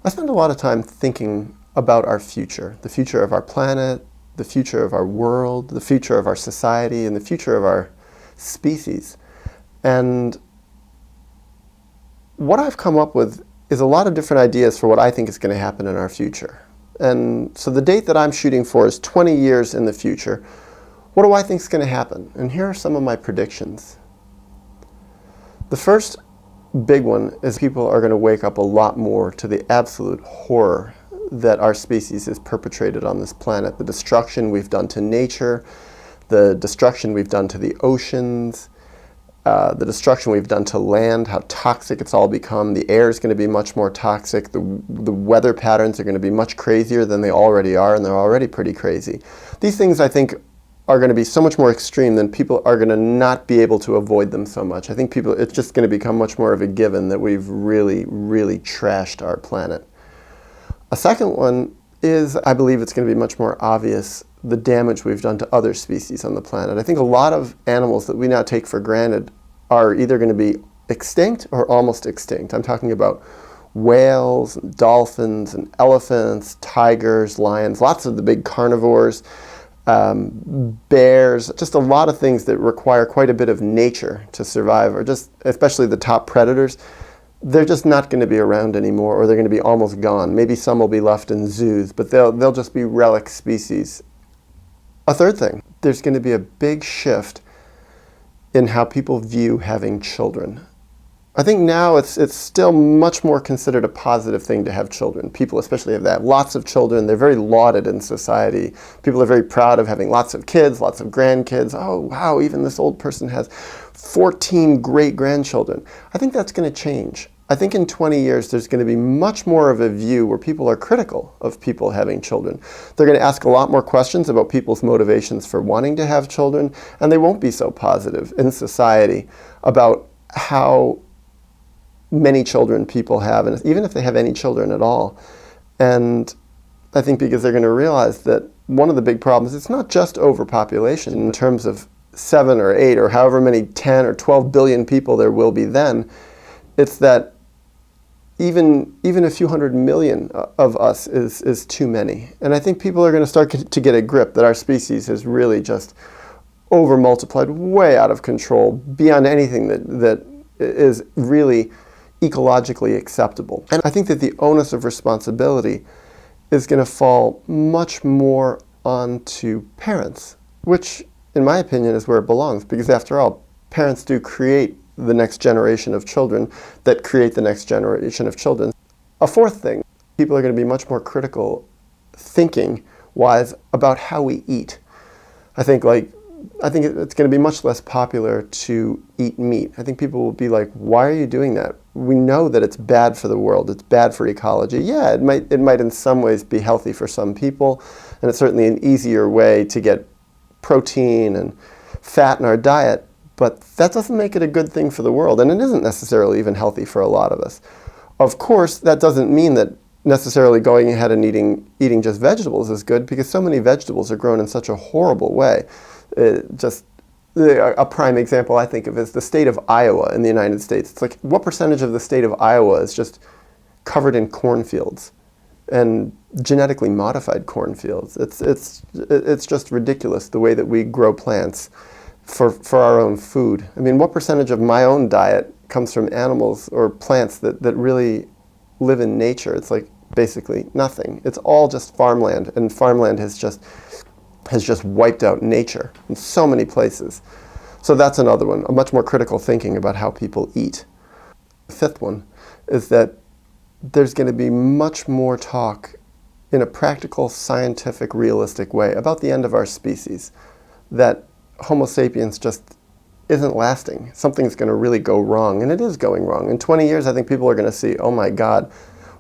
I spend a lot of time thinking about our future, the future of our planet, the future of our world, the future of our society, and the future of our species. And what I've come up with is a lot of different ideas for what I think is going to happen in our future. And so the date that I'm shooting for is 20 years in the future. What do I think is going to happen? And here are some of my predictions. The first big one is people are going to wake up a lot more to the absolute horror that our species has perpetrated on this planet. The destruction we've done to nature, the destruction we've done to the oceans, the destruction we've done to land, how toxic it's all become. The air is going to be much more toxic. The weather patterns are going to be much crazier than they already are, and they're already pretty crazy. These things, I think, are going to be so much more extreme than people are going to not be able to avoid them so much. I think it's just going to become much more of a given that we've really, really trashed our planet. A second one is, I believe it's going to be much more obvious, the damage we've done to other species on the planet. I think a lot of animals that we now take for granted are either going to be extinct or almost extinct. I'm talking about whales, and dolphins, and elephants, tigers, lions, lots of the big carnivores, bears, just a lot of things that require quite a bit of nature to survive, or just especially the top predators. They're just not going to be around anymore, or they're going to be almost gone. Maybe some will be left in zoos, but they'll just be relic species. A third thing, there's going to be a big shift in how people view having children. I think now it's still much more considered a positive thing to have children. People especially have lots of children. They're very lauded in society. People are very proud of having lots of kids, lots of grandkids. Oh, wow, even this old person has 14 great-grandchildren. I think that's going to change. I think in 20 years there's going to be much more of a view where people are critical of people having children. They're going to ask a lot more questions about people's motivations for wanting to have children, and they won't be so positive in society about how many children people have, and even if they have any children at all. And I think because they're going to realize that one of the big problems, it's not just overpopulation in terms of 7 or 8 or however many 10 or 12 billion people there will be then. It's that even a few hundred million of us is too many. And I think people are going to start to get a grip that our species has really just over-multiplied way out of control, beyond anything that is really ecologically acceptable. And I think that the onus of responsibility is going to fall much more onto parents, which, in my opinion, is where it belongs, because after all, parents do create the next generation of children that create the next generation of children. A fourth thing, people are going to be much more critical, thinking-wise, about how we eat. I think it's going to be much less popular to eat meat. I think people will be like, why are you doing that? We know that it's bad for the world. It's bad for ecology. Yeah, it might in some ways be healthy for some people, and it's certainly an easier way to get protein and fat in our diet, but that doesn't make it a good thing for the world, and it isn't necessarily even healthy for a lot of us. Of course, that doesn't mean that necessarily going ahead and eating just vegetables is good, because so many vegetables are grown in such a horrible way. A prime example I think of is the state of Iowa in the United States. It's like, what percentage of the state of Iowa is just covered in cornfields and genetically modified cornfields? It's just ridiculous the way that we grow plants for our own food. I mean, what percentage of my own diet comes from animals or plants that really live in nature? It's like basically nothing. It's all just farmland, and farmland has just wiped out nature in so many places. So that's another one, a much more critical thinking about how people eat. The fifth one is that there's going to be much more talk in a practical, scientific, realistic way about the end of our species, that Homo sapiens just isn't lasting. Something's going to really go wrong, and it is going wrong. In 20 years, I think people are going to see, oh my God,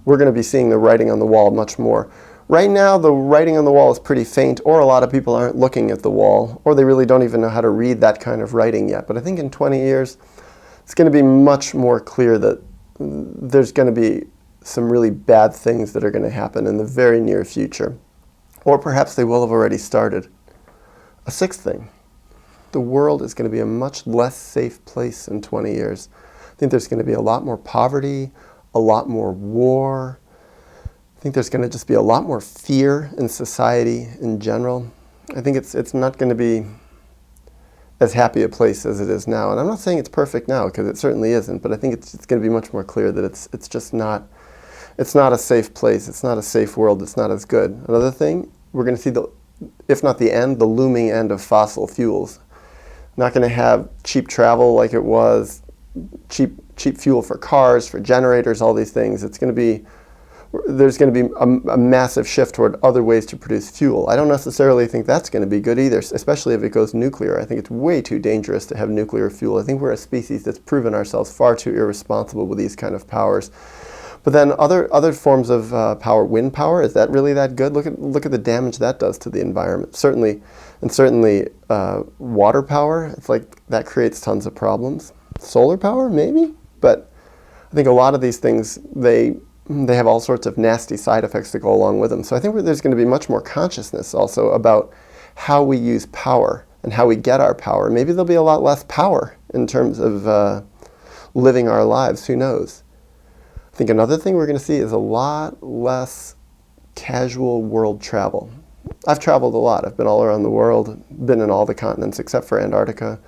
we're going to be seeing the writing on the wall much more. Right now, the writing on the wall is pretty faint, or a lot of people aren't looking at the wall, or they really don't even know how to read that kind of writing yet. But I think in 20 years, it's going to be much more clear that there's going to be some really bad things that are going to happen in the very near future. Or perhaps they will have already started. A sixth thing, the world is going to be a much less safe place in 20 years. I think there's going to be a lot more poverty, a lot more war. think there's going to just be a lot more fear in society in general. I think it's not going to be as happy a place as it is now. And I'm not saying it's perfect now, because it certainly isn't, but I think it's going to be much more clear that it's just not, it's not a safe place, it's not a safe world, it's not as good. Another thing, we're going to see, if not the end, the looming end of fossil fuels. Not going to have cheap travel like it was, cheap fuel for cars, for generators, all these things. It's going to be, there's going to be a massive shift toward other ways to produce fuel. I don't necessarily think that's going to be good either, especially if it goes nuclear. I think it's way too dangerous to have nuclear fuel. I think we're a species that's proven ourselves far too irresponsible with these kind of powers. But then other forms of power, wind power, is that really that good? Look at the damage that does to the environment. Certainly water power, it's like that creates tons of problems. Solar power, maybe? But I think a lot of these things, they have all sorts of nasty side effects that go along with them. So I think there's going to be much more consciousness also about how we use power and how we get our power. Maybe there'll be a lot less power in terms of living our lives, who knows? I think another thing we're going to see is a lot less casual world travel. I've traveled a lot. I've been all around the world, been in all the continents except for Antarctica.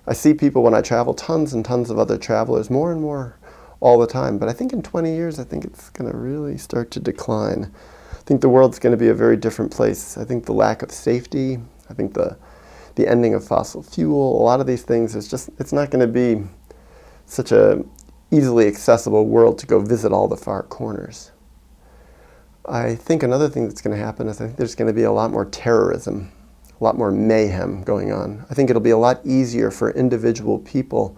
I see people when I travel, tons and tons of other travelers, more and more all the time. But I think in 20 years, I think it's going to really start to decline. I think the world's going to be a very different place. I think the lack of safety, I think the ending of fossil fuel, a lot of these things, it's not going to be such a easily accessible world to go visit all the far corners. I think another thing that's going to happen is I think there's going to be a lot more terrorism, a lot more mayhem going on. I think it'll be a lot easier for individual people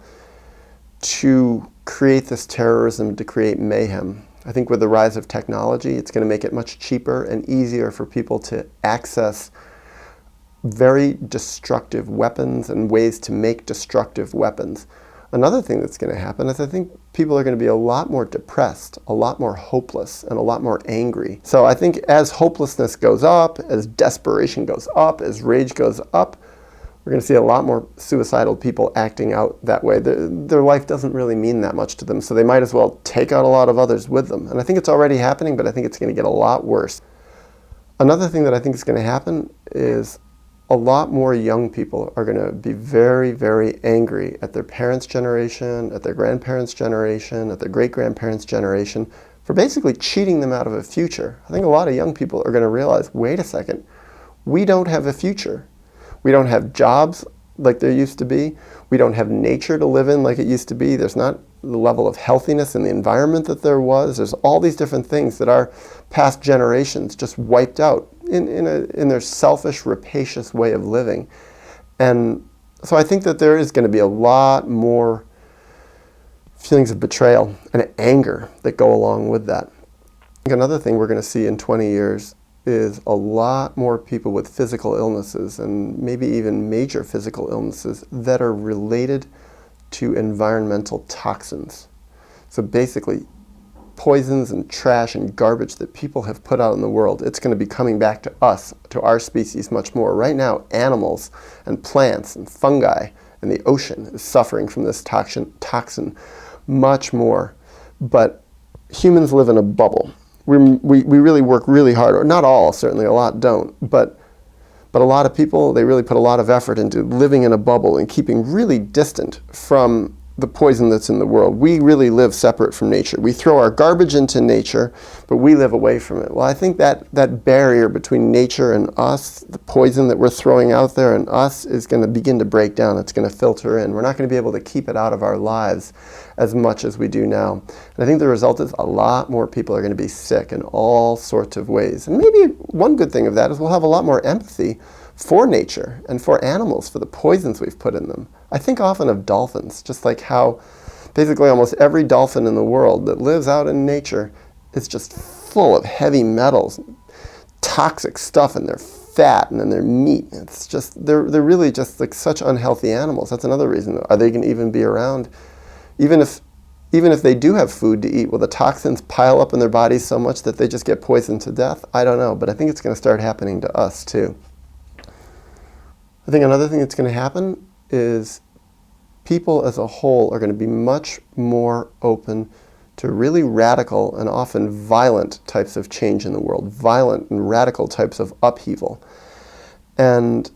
to create this terrorism, to create mayhem. I think with the rise of technology, it's going to make it much cheaper and easier for people to access very destructive weapons and ways to make destructive weapons. Another thing that's going to happen is I think people are going to be a lot more depressed, a lot more hopeless, and a lot more angry. So I think as hopelessness goes up, as desperation goes up, as rage goes up, we're going to see a lot more suicidal people acting out that way. Their life doesn't really mean that much to them, so they might as well take out a lot of others with them. And I think it's already happening, but I think it's going to get a lot worse. Another thing that I think is going to happen is a lot more young people are going to be very, very angry at their parents' generation, at their grandparents' generation, at their great-grandparents' generation for basically cheating them out of a future. I think a lot of young people are going to realize, wait a second, we don't have a future. We don't have jobs like there used to be. We don't have nature to live in like it used to be. There's not the level of healthiness in the environment that there was. There's all these different things that our past generations just wiped out in their selfish, rapacious way of living. And so I think that there is going to be a lot more feelings of betrayal and anger that go along with that. I think another thing we're going to see in 20 years is a lot more people with physical illnesses, and maybe even major physical illnesses, that are related to environmental toxins. So basically, poisons and trash and garbage that people have put out in the world, it's going to be coming back to us, to our species, much more. Right now, animals and plants and fungi and the ocean is suffering from this toxin much more. But humans live in a bubble. We really work really hard, or not all, certainly a lot don't, but a lot of people, they really put a lot of effort into living in a bubble and keeping really distant from the poison that's in the world. We really live separate from nature. We throw our garbage into nature, but we live away from it. Well, I think that barrier between nature and us, the poison that we're throwing out there and us, is going to begin to break down. It's going to filter in. We're not going to be able to keep it out of our lives as much as we do now. And I think the result is a lot more people are going to be sick in all sorts of ways. And maybe one good thing of that is we'll have a lot more empathy for nature and for animals, for the poisons we've put in them. I think often of dolphins, just like how basically almost every dolphin in the world that lives out in nature is just full of heavy metals, toxic stuff in their fat and in their meat. It's just, they're really just like such unhealthy animals. That's another reason. Are they going to even be around? Even if they do have food to eat, will the toxins pile up in their bodies so much that they just get poisoned to death? I don't know, but I think it's going to start happening to us too. I think another thing that's going to happen is people as a whole are going to be much more open to really radical and often violent types of change in the world, violent and radical types of upheaval. And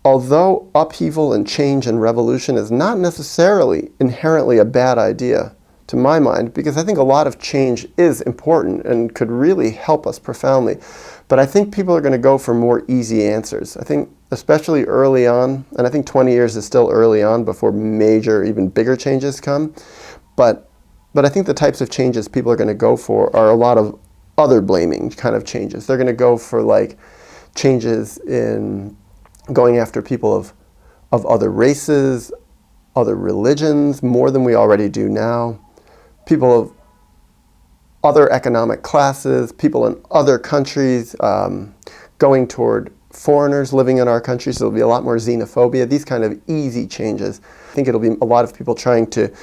although upheaval and change and revolution is not necessarily inherently a bad idea, to my mind, because I think a lot of change is important and could really help us profoundly. But I think people are going to go for more easy answers. I think especially early on, and I think 20 years is still early on before major, even bigger changes come. But I think the types of changes people are going to go for are a lot of other blaming kind of changes. They're going to go for like changes in going after people of other races, other religions, more than we already do now. People of other economic classes, people in other countries, going toward foreigners living in our country, so there'll be a lot more xenophobia, these kind of easy changes. I think it'll be a lot of people trying to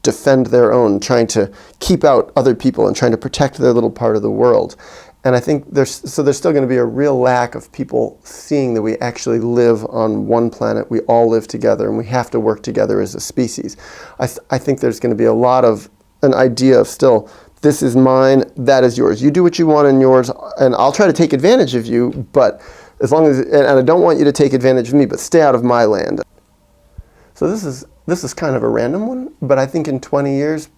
defend their own, trying to keep out other people and trying to protect their little part of the world. And I think there's still going to be a real lack of people seeing that we actually live on one planet, we all live together, and we have to work together as a species. I think there's going to be a lot of an idea of still, this is mine, that is yours. You do what you want in yours, and I'll try to take advantage of you, but as long as, and I don't want you to take advantage of me, but stay out of my land. So this is kind of a random one, but I think in 20 years,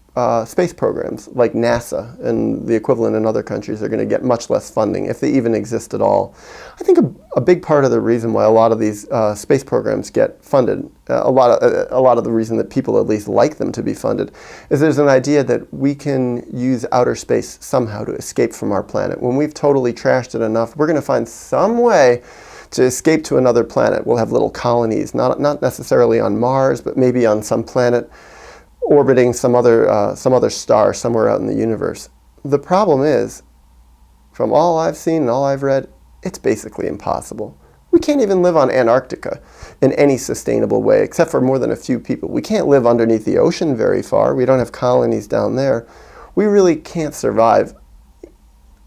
space programs like NASA and the equivalent in other countries are going to get much less funding, if they even exist at all. I think a big part of the reason why a lot of these space programs get funded, a lot of the reason that people at least like them to be funded, is there's an idea that we can use outer space somehow to escape from our planet. When we've totally trashed it enough, we're going to find some way to escape to another planet. We'll have little colonies, not necessarily on Mars, but maybe on some planet orbiting some other star somewhere out in the universe. The problem is, from all I've seen and all I've read, it's basically impossible. We can't even live on Antarctica in any sustainable way, except for more than a few people. We can't live underneath the ocean very far. We don't have colonies down there. We really can't survive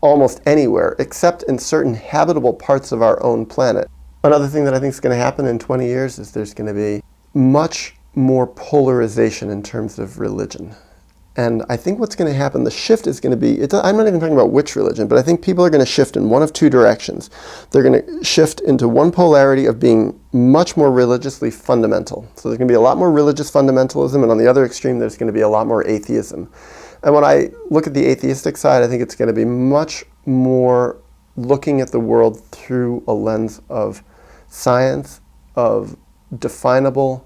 almost anywhere, except in certain habitable parts of our own planet. Another thing that I think is going to happen in 20 years is there's going to be much more polarization in terms of religion. And I think what's going to happen, the shift is going to be, I'm not even talking about which religion, but I think people are going to shift in one of two directions. They're going to shift into one polarity of being much more religiously fundamental. So there's going to be a lot more religious fundamentalism, and on the other extreme, there's going to be a lot more atheism. And when I look at the atheistic side, I think it's going to be much more looking at the world through a lens of science, of definable,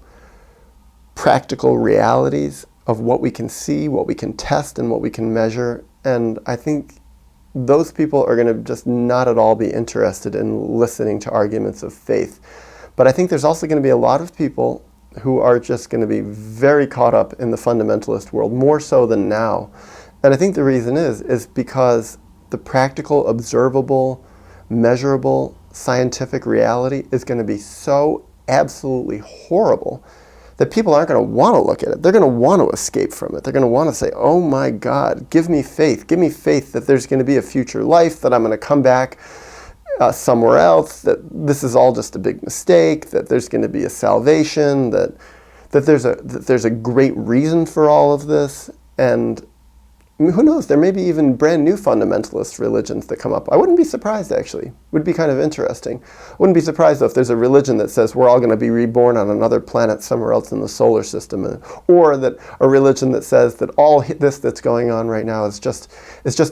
practical realities of what we can see, what we can test, and what we can measure. And I think those people are going to just not at all be interested in listening to arguments of faith. But I think there's also going to be a lot of people who are just going to be very caught up in the fundamentalist world, more so than now. And I think the reason is because the practical, observable, measurable, scientific reality is going to be so absolutely horrible that people aren't going to want to look at it. They're going to want to escape from it. They're going to want to say, oh my God, give me faith. Give me faith that there's going to be a future life, that I'm going to come back somewhere else, that this is all just a big mistake, that there's going to be a salvation, that there's a great reason for all of this. And who knows, there may be even brand new fundamentalist religions that come up. I wouldn't be surprised, actually. It would be kind of interesting. I wouldn't be surprised, though, if there's a religion that says we're all going to be reborn on another planet somewhere else in the solar system, or that a religion that says that all this that's going on right now is just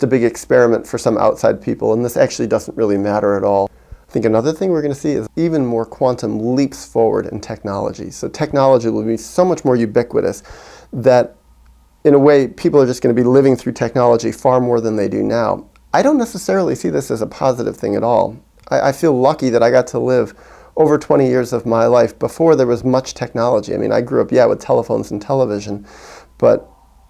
a big experiment for some outside people, and this actually doesn't really matter at all. I think another thing we're going to see is even more quantum leaps forward in technology. So technology will be so much more ubiquitous that in a way, people are just going to be living through technology far more than they do now. I don't necessarily see this as a positive thing at all. I feel lucky that I got to live over 20 years of my life before there was much technology. I mean, I grew up, with telephones and television, but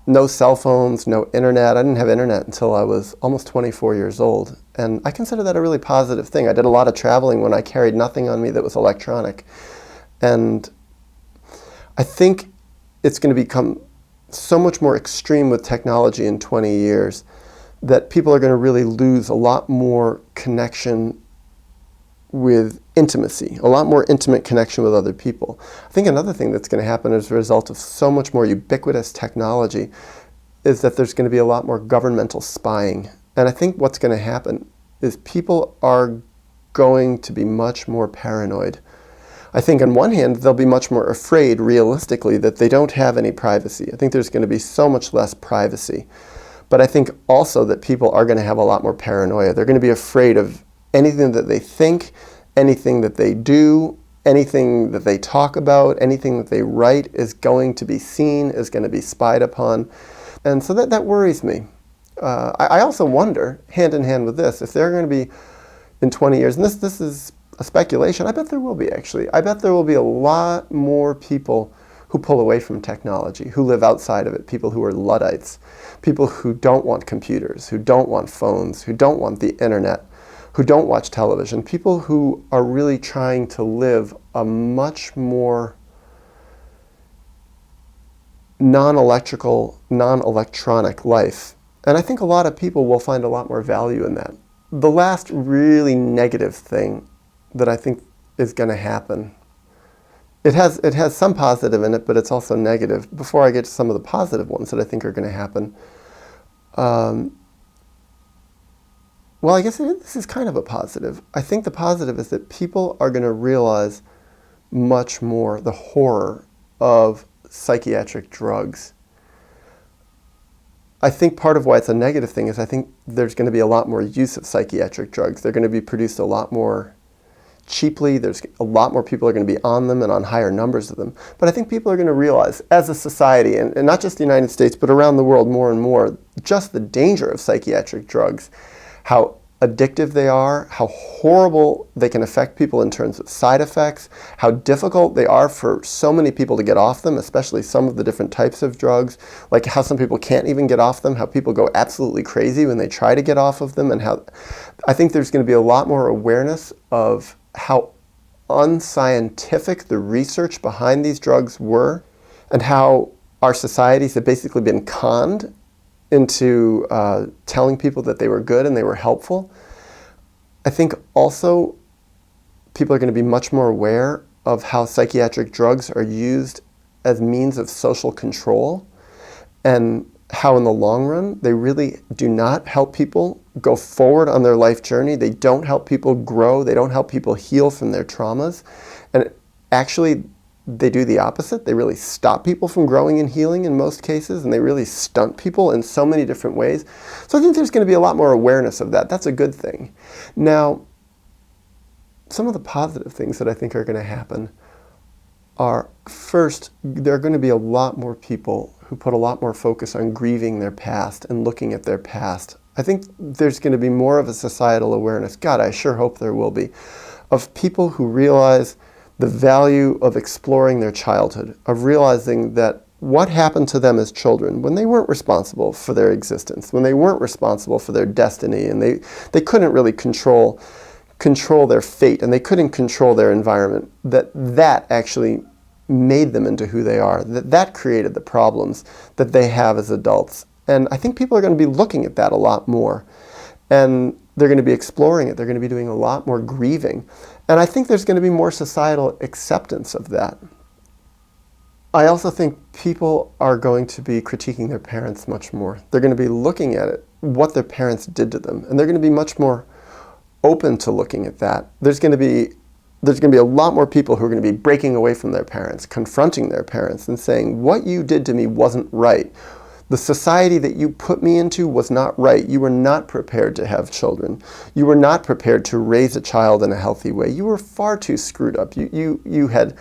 no cell phones, no internet. I didn't have internet until I was almost 24 years old. And I consider that a really positive thing. I did a lot of traveling when I carried nothing on me that was electronic. And I think it's going to become so much more extreme with technology in 20 years that people are going to really lose a lot more connection with intimacy, a lot more intimate connection with other people. I think another thing that's going to happen as a result of so much more ubiquitous technology is that there's going to be a lot more governmental spying. And I think what's going to happen is people are going to be much more paranoid. I think on one hand, they'll be much more afraid, realistically, that they don't have any privacy. I think there's going to be so much less privacy. But I think also that people are going to have a lot more paranoia. They're going to be afraid of anything that they think, anything that they do, anything that they talk about, anything that they write is going to be seen, is going to be spied upon. And so that worries me. I also wonder, hand in hand with this, if they're going to be in 20 years, and this is a speculation, I bet there will be actually. I bet there will be a lot more people who pull away from technology, who live outside of it, people who are Luddites, people who don't want computers, who don't want phones, who don't want the internet, who don't watch television, people who are really trying to live a much more non-electrical, non-electronic life. And I think a lot of people will find a lot more value in that. The last really negative thing that I think is going to happen, it has some positive in it, but it's also negative. Before I get to some of the positive ones that I think are going to happen, well, I guess this is kind of a positive. I think the positive is that people are going to realize much more the horror of psychiatric drugs. I think part of why it's a negative thing is I think there's going to be a lot more use of psychiatric drugs. They're going to be produced a lot more cheaply. There's a lot more people are going to be on them and on higher numbers of them. But I think people are going to realize as a society, and not just the United States, but around the world more and more, just the danger of psychiatric drugs, how addictive they are, how horrible they can affect people in terms of side effects, how difficult they are for so many people to get off them, especially some of the different types of drugs, like how some people can't even get off them, how people go absolutely crazy when they try to get off of them, and how I think there's going to be a lot more awareness of how unscientific the research behind these drugs were, and how our societies have basically been conned into telling people that they were good and they were helpful. I think also people are going to be much more aware of how psychiatric drugs are used as means of social control, and how in the long run they really do not help people go forward on their life journey. They don't help people grow. They don't help people heal from their traumas. And actually, they do the opposite. They really stop people from growing and healing in most cases, and they really stunt people in so many different ways. So I think there's going to be a lot more awareness of that. That's a good thing. Now, some of the positive things that I think are going to happen are, first, there are going to be a lot more people who put a lot more focus on grieving their past and looking at their past. I think there's going to be more of a societal awareness, God, I sure hope there will be, of people who realize the value of exploring their childhood, of realizing that what happened to them as children when they weren't responsible for their existence, when they weren't responsible for their destiny, and they couldn't really control their fate, and they couldn't control their environment, that actually made them into who they are, that created the problems that they have as adults. And I think people are going to be looking at that a lot more. And they're going to be exploring it. They're going to be doing a lot more grieving. And I think there's going to be more societal acceptance of that. I also think people are going to be critiquing their parents much more. They're going to be looking at it, what their parents did to them. And they're going to be much more open to looking at that. There's going to be a lot more people who are going to be breaking away from their parents, confronting their parents and saying, what you did to me wasn't right. The society that you put me into was not right. You were not prepared to have children. You were not prepared to raise a child in a healthy way. You were far too screwed up. You had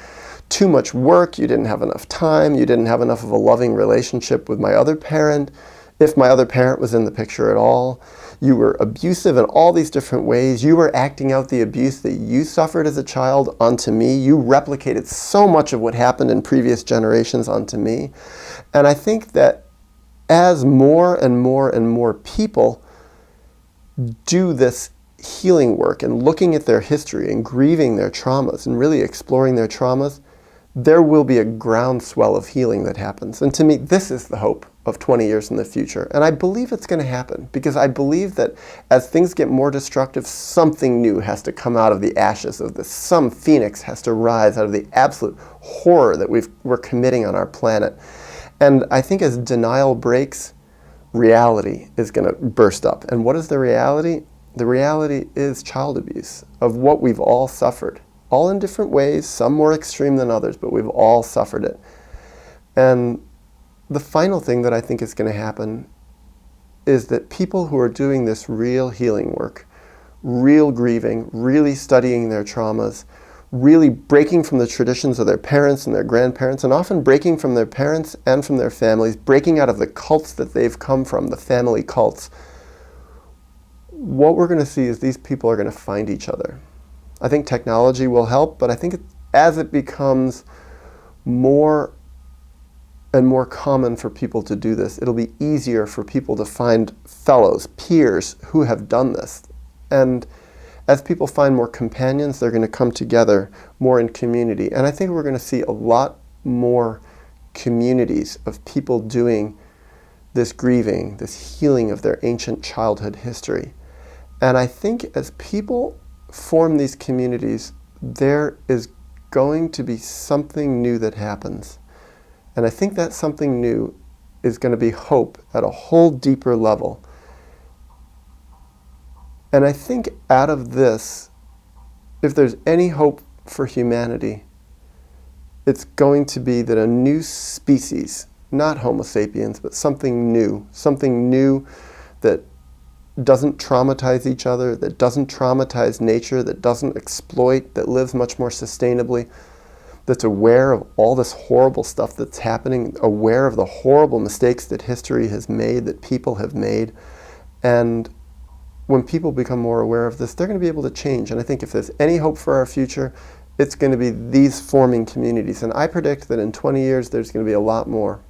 too much work. You didn't have enough time. You didn't have enough of a loving relationship with my other parent, if my other parent was in the picture at all. You were abusive in all these different ways. You were acting out the abuse that you suffered as a child onto me. You replicated so much of what happened in previous generations onto me. And I think that as more and more and more people do this healing work and looking at their history and grieving their traumas and really exploring their traumas, there will be a groundswell of healing that happens. And to me, this is the hope of 20 years in the future. And I believe it's going to happen, because I believe that as things get more destructive, something new has to come out of the ashes of this. Some phoenix has to rise out of the absolute horror that we're committing on our planet. And I think as denial breaks, reality is going to burst up. And what is the reality? The reality is child abuse, of what we've all suffered, all in different ways, some more extreme than others, but we've all suffered it. And the final thing that I think is going to happen is that people who are doing this real healing work, real grieving, really studying their traumas, really breaking from the traditions of their parents and their grandparents, and often breaking from their parents and from their families, breaking out of the cults that they've come from, the family cults, what we're going to see is these people are going to find each other. I think technology will help, but I think as it becomes more and more common for people to do this, it'll be easier for people to find fellows, peers who have done this. And as people find more companions, they're going to come together more in community. And I think we're going to see a lot more communities of people doing this grieving, this healing of their ancient childhood history. And I think as people form these communities, there is going to be something new that happens. And I think that something new is going to be hope at a whole deeper level. And I think out of this, if there's any hope for humanity, it's going to be that a new species, not Homo sapiens, but something new that doesn't traumatize each other, that doesn't traumatize nature, that doesn't exploit, that lives much more sustainably, that's aware of all this horrible stuff that's happening, aware of the horrible mistakes that history has made, that people have made. And when people become more aware of this, they're going to be able to change. And I think if there's any hope for our future, it's going to be these forming communities. And I predict that in 20 years, there's going to be a lot more.